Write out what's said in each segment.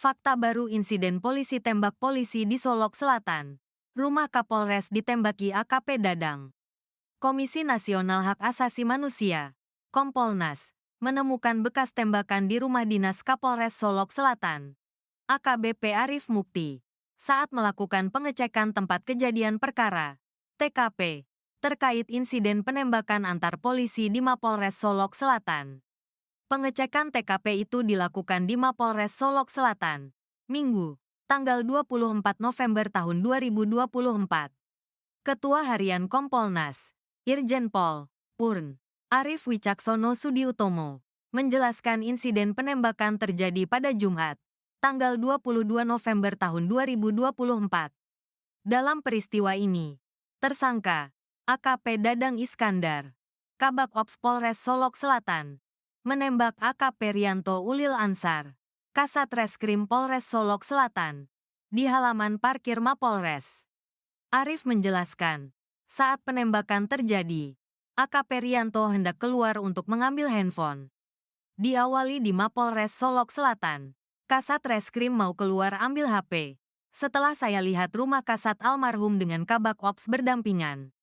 Fakta baru insiden polisi tembak polisi di Solok Selatan. Rumah Kapolres ditembaki AKP Dadang. Komisi Nasional Hak Asasi Manusia, Kompolnas, menemukan bekas tembakan di rumah dinas Kapolres Solok Selatan, AKBP Arif Mukti, saat melakukan pengecekan tempat kejadian perkara, TKP, terkait insiden penembakan antar polisi di Mapolres Solok Selatan. Pengecekan TKP itu dilakukan di Mapolres Solok Selatan, Minggu, tanggal 24 November tahun 2024. Ketua Harian Kompolnas, Irjen Pol. Purn. Arief Wicaksono Sudiutomo, menjelaskan insiden penembakan terjadi pada Jumat, tanggal 22 November tahun 2024. Dalam peristiwa ini, tersangka, AKP Dadang Iskandar, Kabak Ops Polres Solok Selatan, menembak AKP Rianto Ulil Ansar, Kasat Reskrim Polres Solok Selatan, di halaman parkir Mapolres. Arief menjelaskan, saat penembakan terjadi, AKP Rianto hendak keluar untuk mengambil handphone. Diawali di Mapolres Solok Selatan, Kasat Reskrim mau keluar ambil HP. Setelah saya lihat rumah Kasat almarhum dengan Kabak Ops berdampingan.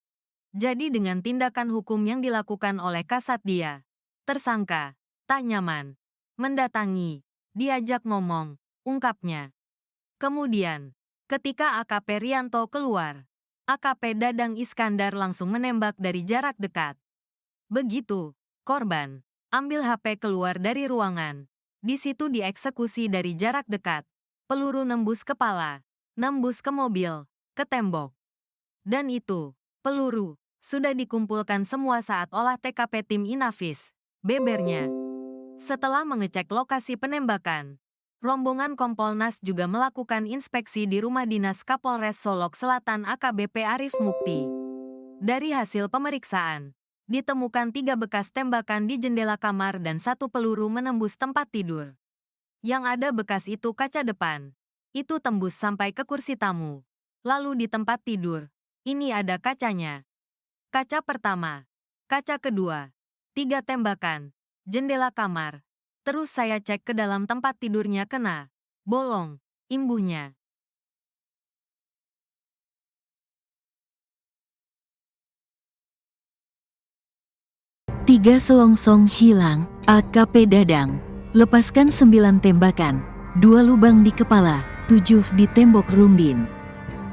Jadi dengan tindakan hukum yang dilakukan oleh Kasat dia, tersangka, tak nyaman, mendatangi, diajak ngomong, ungkapnya. Kemudian, ketika AKP Rianto keluar, AKP Dadang Iskandar langsung menembak dari jarak dekat. Begitu, korban ambil HP keluar dari ruangan. Di situ dieksekusi dari jarak dekat. Peluru nembus kepala, nembus ke mobil, ke tembok. Dan itu, peluru, sudah dikumpulkan semua saat olah TKP tim Inafis, bebernya. Setelah mengecek lokasi penembakan, rombongan Kompolnas juga melakukan inspeksi di rumah dinas Kapolres Solok Selatan AKBP Arif Mukti. Dari hasil pemeriksaan, ditemukan 3 bekas tembakan di jendela kamar dan 1 peluru menembus tempat tidur. Yang ada bekas itu kaca depan. Itu tembus sampai ke kursi tamu. Lalu di tempat tidur, ini ada kacanya. Kaca pertama, kaca kedua, 3 tembakan, jendela kamar. Terus saya cek ke dalam tempat tidurnya kena, bolong, imbuhnya. Tiga selongsong hilang, AKP Dadang. Lepaskan 9 tembakan, 2 lubang di kepala, 7 di tembok Rumdin.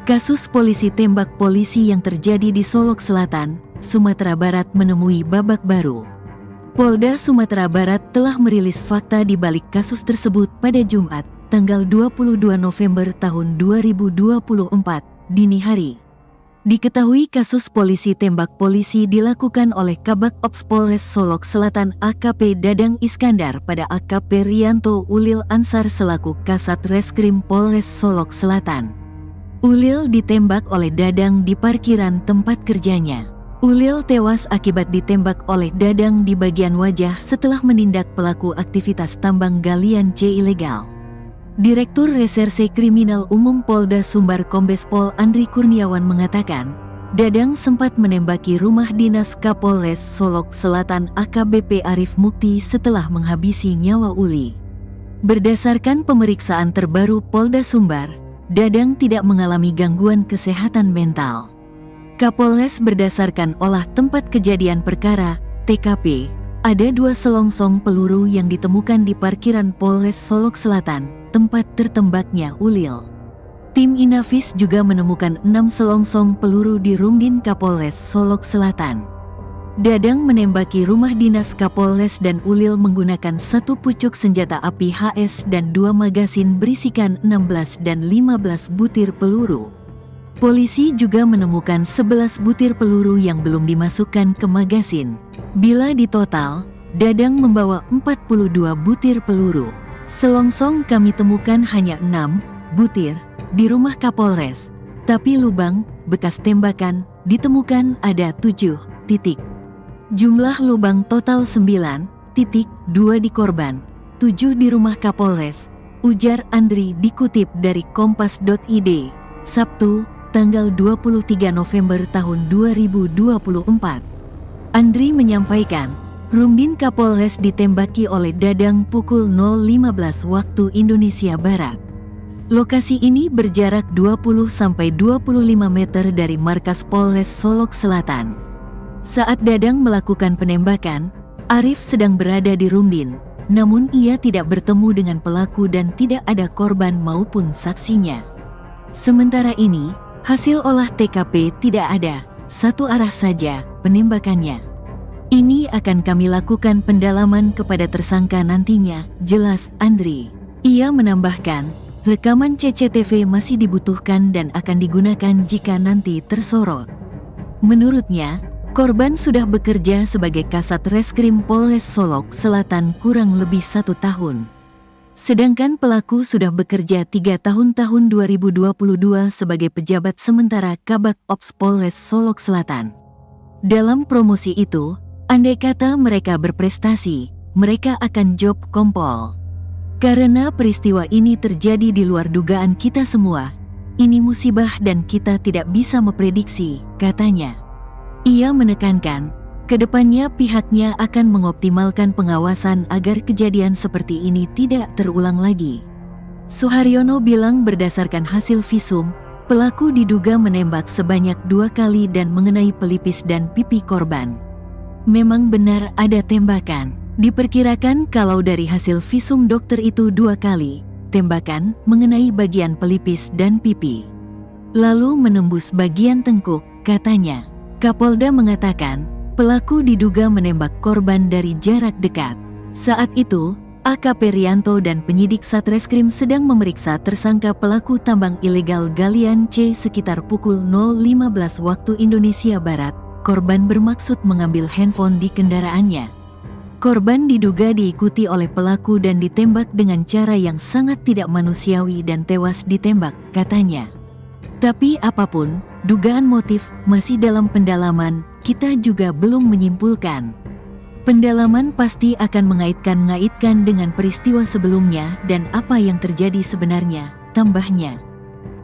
Kasus polisi tembak polisi yang terjadi di Solok Selatan, Sumatera Barat menemui babak baru. Polda Sumatera Barat telah merilis fakta di balik kasus tersebut pada Jumat, tanggal 22 November tahun 2024, dini hari. Diketahui kasus polisi tembak polisi dilakukan oleh Kabak Ops Polres Solok Selatan AKP Dadang Iskandar pada AKP Rianto Ulil Ansar selaku Kasat Reskrim Polres Solok Selatan. Ulil ditembak oleh Dadang di parkiran tempat kerjanya. Ulil tewas akibat ditembak oleh Dadang di bagian wajah setelah menindak pelaku aktivitas tambang galian C ilegal. Direktur Reserse Kriminal Umum Polda Sumbar Kombes Pol Andri Kurniawan mengatakan, Dadang sempat menembaki rumah dinas Kapolres Solok Selatan AKBP Arif Mukti setelah menghabisi nyawa Uli. Berdasarkan pemeriksaan terbaru Polda Sumbar, Dadang tidak mengalami gangguan kesehatan mental. Kapolres berdasarkan olah tempat kejadian perkara, TKP, ada 2 selongsong peluru yang ditemukan di parkiran Polres Solok Selatan, tempat tertembaknya Ulil. Tim Inafis juga menemukan 6 selongsong peluru di Rumdin Kapolres Solok Selatan. Dadang menembaki rumah dinas Kapolres dan Ulil menggunakan 1 pucuk senjata api HS dan 2 magasin berisikan 16 dan 15 butir peluru. Polisi juga menemukan 11 butir peluru yang belum dimasukkan ke magasin. Bila ditotal, Dadang membawa 42 butir peluru. Selongsong kami temukan hanya 6 butir di rumah Kapolres, tapi lubang bekas tembakan ditemukan ada 7 titik. Jumlah lubang total 9 titik, 2 di korban, 7 di rumah Kapolres, ujar Andri dikutip dari kompas.id, Sabtu, tanggal 23 November tahun 2024. Andri menyampaikan, Rumdin Kapolres ditembaki oleh Dadang pukul 0.15 waktu Indonesia Barat. Lokasi ini berjarak 20-25 meter dari markas Polres Solok Selatan. Saat Dadang melakukan penembakan, Arif sedang berada di Rumdin, namun ia tidak bertemu dengan pelaku dan tidak ada korban maupun saksinya. Sementara ini, hasil olah TKP tidak ada, satu arah saja penembakannya. Ini akan kami lakukan pendalaman kepada tersangka nantinya, jelas Andri. Ia menambahkan, rekaman CCTV masih dibutuhkan dan akan digunakan jika nanti tersorot. Menurutnya, korban sudah bekerja sebagai Kasat Reskrim Polres Solok Selatan kurang lebih 1 tahun. Sedangkan pelaku sudah bekerja 3 tahun 2022 sebagai pejabat sementara Kabak Ops Polres Solok Selatan. Dalam promosi itu, andai kata mereka berprestasi, mereka akan job kompol. Karena peristiwa ini terjadi di luar dugaan kita semua, ini musibah dan kita tidak bisa memprediksi, katanya. Ia menekankan, kedepannya pihaknya akan mengoptimalkan pengawasan agar kejadian seperti ini tidak terulang lagi. Suharyono bilang berdasarkan hasil visum, pelaku diduga menembak sebanyak 2 kali dan mengenai pelipis dan pipi korban. Memang benar ada tembakan. Diperkirakan kalau dari hasil visum dokter itu 2 kali, tembakan mengenai bagian pelipis dan pipi. Lalu menembus bagian tengkuk, katanya. Kapolda mengatakan, pelaku diduga menembak korban dari jarak dekat. Saat itu, AKP Rianto dan penyidik Satreskrim sedang memeriksa tersangka pelaku tambang ilegal galian C sekitar pukul 0.15 waktu Indonesia Barat. Korban bermaksud mengambil handphone di kendaraannya. Korban diduga diikuti oleh pelaku dan ditembak dengan cara yang sangat tidak manusiawi dan tewas ditembak, katanya. Tapi apapun, dugaan motif masih dalam pendalaman, kita juga belum menyimpulkan. Pendalaman pasti akan mengaitkan dengan peristiwa sebelumnya dan apa yang terjadi sebenarnya, tambahnya.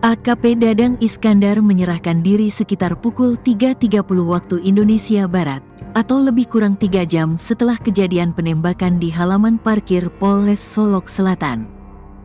AKP Dadang Iskandar menyerahkan diri sekitar pukul 3.30 waktu Indonesia Barat, atau lebih kurang 3 jam setelah kejadian penembakan di halaman parkir Polres Solok Selatan.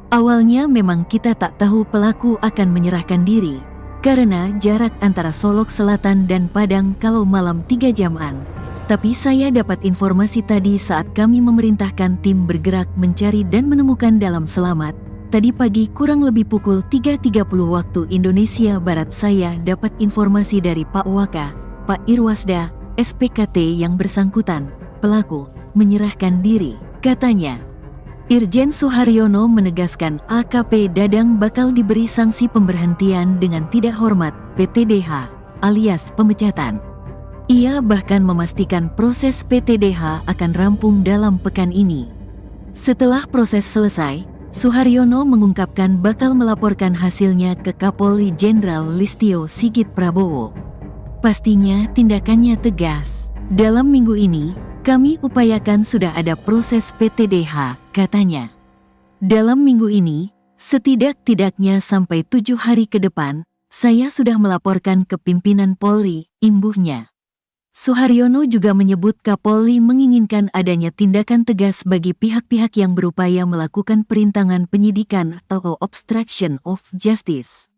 Awalnya memang kita tak tahu pelaku akan menyerahkan diri, karena jarak antara Solok Selatan dan Padang kalau malam 3 jaman. Tapi saya dapat informasi tadi saat kami memerintahkan tim bergerak mencari dan menemukan dalam selamat. Tadi pagi kurang lebih pukul 3.30 waktu Indonesia Barat saya dapat informasi dari Pak Waka, Pak Irwasda, SPKT yang bersangkutan, pelaku menyerahkan diri, katanya. Irjen Suharyono menegaskan AKP Dadang bakal diberi sanksi pemberhentian dengan tidak hormat PTDH alias pemecatan. Ia bahkan memastikan proses PTDH akan rampung dalam pekan ini. Setelah proses selesai, Suharyono mengungkapkan bakal melaporkan hasilnya ke Kapolri Jenderal Listio Sigit Prabowo. Pastinya tindakannya tegas. Dalam minggu ini, kami upayakan sudah ada proses PTDH, katanya. Dalam minggu ini, setidak-tidaknya sampai 7 hari ke depan, saya sudah melaporkan ke pimpinan Polri, imbuhnya. Suharyono juga menyebut Kapolri menginginkan adanya tindakan tegas bagi pihak-pihak yang berupaya melakukan perintangan penyidikan atau obstruction of justice.